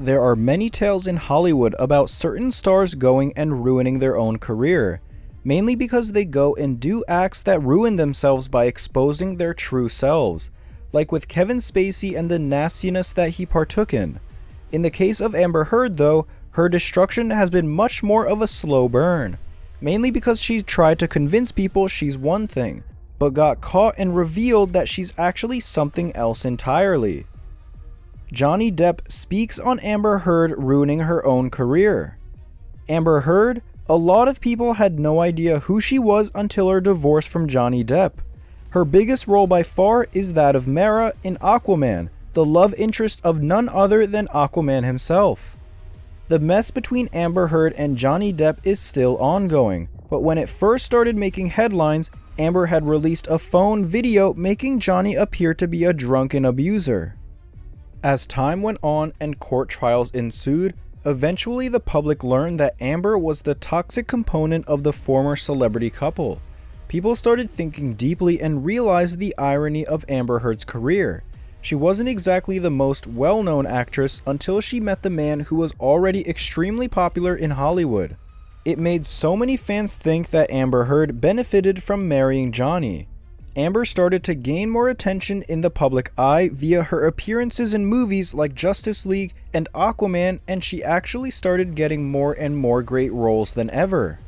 There are many tales in Hollywood about certain stars going and ruining their own career, mainly because they go and do acts that ruin themselves by exposing their true selves, like with Kevin Spacey and the nastiness that he partook in. In the case of Amber Heard though, her destruction has been much more of a slow burn, mainly because she tried to convince people she's one thing, but got caught and revealed that she's actually something else entirely. Johnny Depp speaks on Amber Heard ruining her own career. Amber Heard, a lot of people had no idea who she was until her divorce from Johnny Depp. Her biggest role by far is that of Mera in Aquaman, the love interest of none other than Aquaman himself. The mess between Amber Heard and Johnny Depp is still ongoing, but when it first started making headlines, Amber had released a phone video making Johnny appear to be a drunken abuser. As time went on and court trials ensued, eventually the public learned that Amber was the toxic component of the former celebrity couple. People started thinking deeply and realized the irony of Amber Heard's career. She wasn't exactly the most well-known actress until she met the man who was already extremely popular in Hollywood. It made so many fans think that Amber Heard benefited from marrying Johnny. Amber started to gain more attention in the public eye via her appearances in movies like Justice League and Aquaman, and she actually started getting more and more great roles than ever.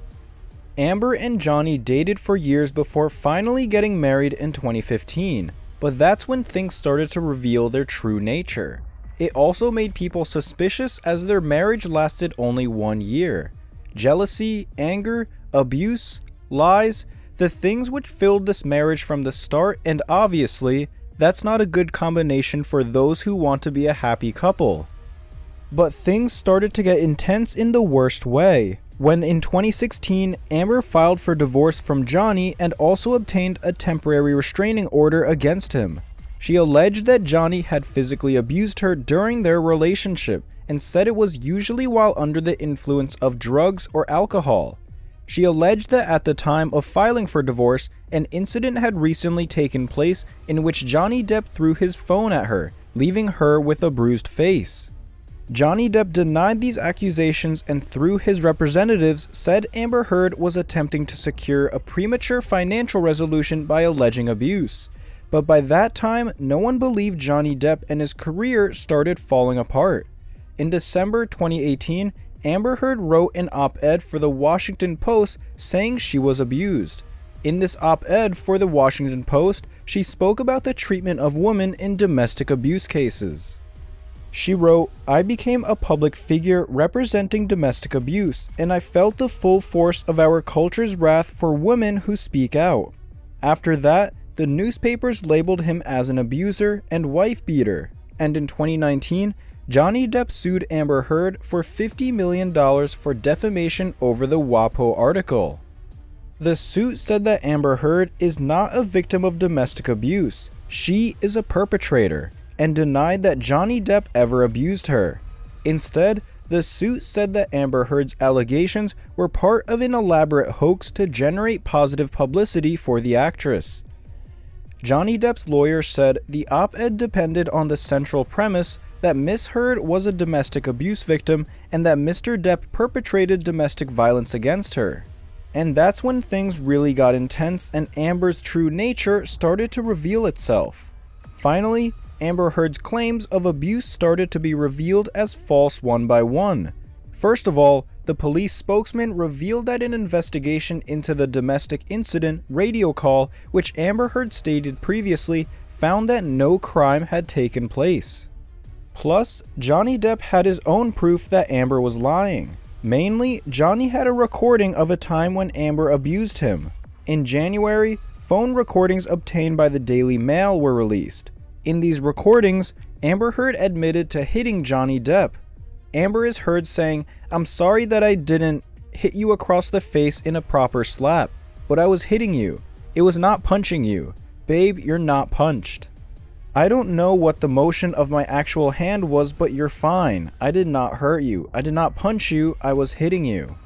Amber and Johnny dated for years before finally getting married in 2015, but that's when things started to reveal their true nature. It also made people suspicious as their marriage lasted only 1 year. Jealousy, anger, abuse, lies, the things which filled this marriage from the start, and obviously, that's not a good combination for those who want to be a happy couple. But things started to get intense in the worst way, when in 2016, Amber filed for divorce from Johnny and also obtained a temporary restraining order against him. She alleged that Johnny had physically abused her during their relationship and said it was usually while under the influence of drugs or alcohol. She alleged that at the time of filing for divorce, an incident had recently taken place in which Johnny Depp threw his phone at her, leaving her with a bruised face. Johnny Depp denied these accusations and through his representatives said Amber Heard was attempting to secure a premature financial resolution by alleging abuse. But by that time, no one believed Johnny Depp and his career started falling apart. In December 2018, Amber Heard wrote an op-ed for the Washington Post saying she was abused. In this op-ed for the Washington Post, she spoke about the treatment of women in domestic abuse cases. She wrote, "I became a public figure representing domestic abuse, and I felt the full force of our culture's wrath for women who speak out. After that, the newspapers labeled him as an abuser and wife beater, and in 2019, Johnny Depp sued Amber Heard for $50 million for defamation over the WAPO article. The suit said that Amber Heard is not a victim of domestic abuse, she is a perpetrator, and denied that Johnny Depp ever abused her. Instead, the suit said that Amber Heard's allegations were part of an elaborate hoax to generate positive publicity for the actress. Johnny Depp's lawyer said the op-ed depended on the central premise that Miss Heard was a domestic abuse victim and that Mr. Depp perpetrated domestic violence against her. And that's when things really got intense and Amber's true nature started to reveal itself. Finally, Amber Heard's claims of abuse started to be revealed as false one by one. First of all, the police spokesman revealed that an investigation into the domestic incident radio call, which Amber Heard stated previously, found that no crime had taken place. Plus, Johnny Depp had his own proof that Amber was lying. Mainly, Johnny had a recording of a time when Amber abused him. In January, phone recordings obtained by the Daily Mail were released. In these recordings, Amber Heard admitted to hitting Johnny Depp. Amber is heard saying, "I'm sorry that I didn't hit you across the face in a proper slap, but I was hitting you. It was not punching you. Babe, you're not punched. I don't know what the motion of my actual hand was, but you're fine. I did not hurt you. I did not punch you. I was hitting you."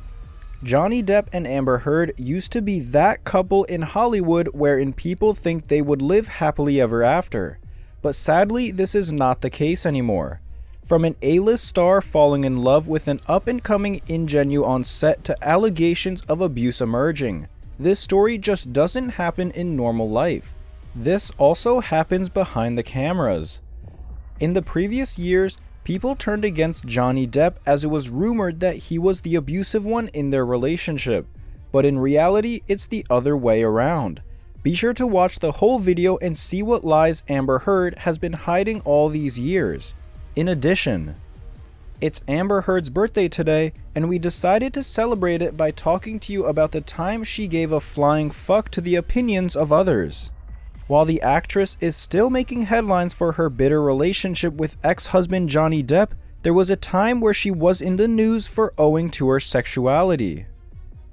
Johnny Depp and Amber Heard used to be that couple in Hollywood wherein people think they would live happily ever after. But sadly, this is not the case anymore. From an A-list star falling in love with an up-and-coming ingenue on set to allegations of abuse emerging, this story just doesn't happen in normal life. This also happens behind the cameras. In the previous years, people turned against Johnny Depp as it was rumored that he was the abusive one in their relationship, but in reality, it's the other way around. Be sure to watch the whole video and see what lies Amber Heard has been hiding all these years. In addition, it's Amber Heard's birthday today, and we decided to celebrate it by talking to you about the time she gave a flying fuck to the opinions of others. While the actress is still making headlines for her bitter relationship with ex-husband Johnny Depp, there was a time where she was in the news for owing to her sexuality.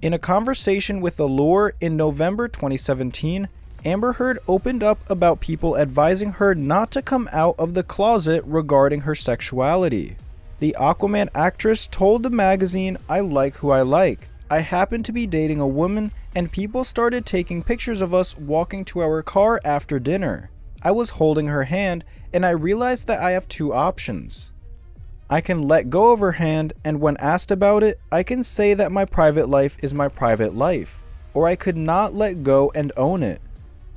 In a conversation with Allure in November 2017, Amber Heard opened up about people advising her not to come out of the closet regarding her sexuality. The Aquaman actress told the magazine, "I like who I like. I happened to be dating a woman and people started taking pictures of us walking to our car after dinner. I was holding her hand and I realized that I have two options. I can let go of her hand, and when asked about it, I can say that my private life is my private life, or I could not let go and own it."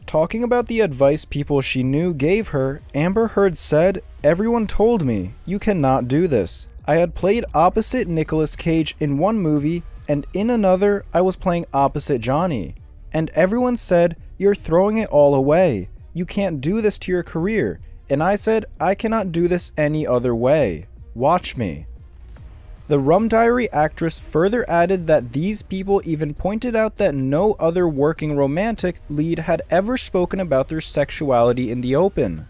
Talking about the advice people she knew gave her, Amber Heard said, "Everyone told me, you cannot do this. I had played opposite Nicolas Cage in one movie, and in another, I was playing opposite Johnny. And everyone said, you're throwing it all away. You can't do this to your career. And I said, I cannot do this any other way. Watch me." The Rum Diary actress further added that these people even pointed out that no other working romantic lead had ever spoken about their sexuality in the open.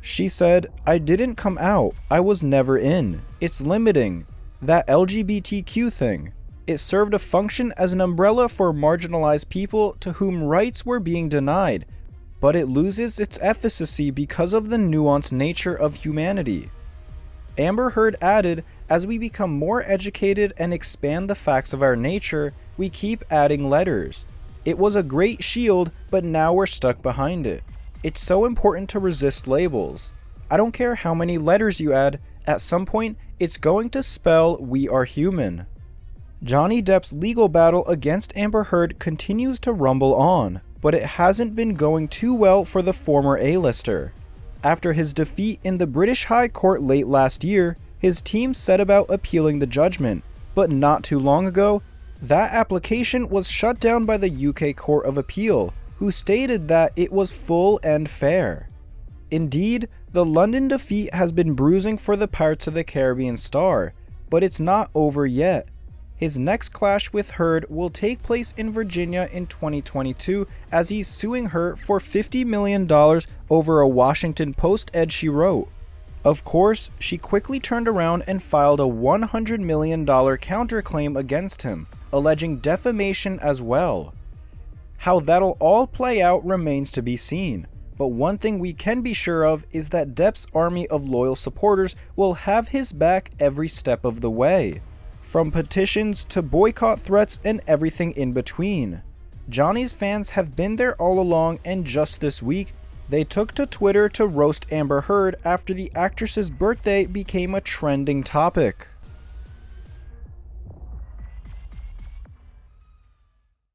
She said, "I didn't come out. I was never in. It's limiting. That LGBTQ thing. It served a function as an umbrella for marginalized people to whom rights were being denied, but it loses its efficacy because of the nuanced nature of humanity." Amber Heard added, "As we become more educated and expand the facts of our nature, we keep adding letters. It was a great shield, but now we're stuck behind it. It's so important to resist labels. I don't care how many letters you add, at some point, it's going to spell we are human." Johnny Depp's legal battle against Amber Heard continues to rumble on, but it hasn't been going too well for the former A-lister. After his defeat in the British High Court late last year, his team set about appealing the judgment, but not too long ago, that application was shut down by the UK Court of Appeal, who stated that it was full and fair. Indeed, the London defeat has been bruising for the Pirates of the Caribbean star, but it's not over yet. His next clash with Heard will take place in Virginia in 2022 as he's suing her for $50 million over a Washington Post ed she wrote. Of course, she quickly turned around and filed a $100 million counterclaim against him, alleging defamation as well. How that'll all play out remains to be seen, but one thing we can be sure of is that Depp's army of loyal supporters will have his back every step of the way. From petitions to boycott threats and everything in between. Johnny's fans have been there all along, and just this week, they took to Twitter to roast Amber Heard after the actress's birthday became a trending topic.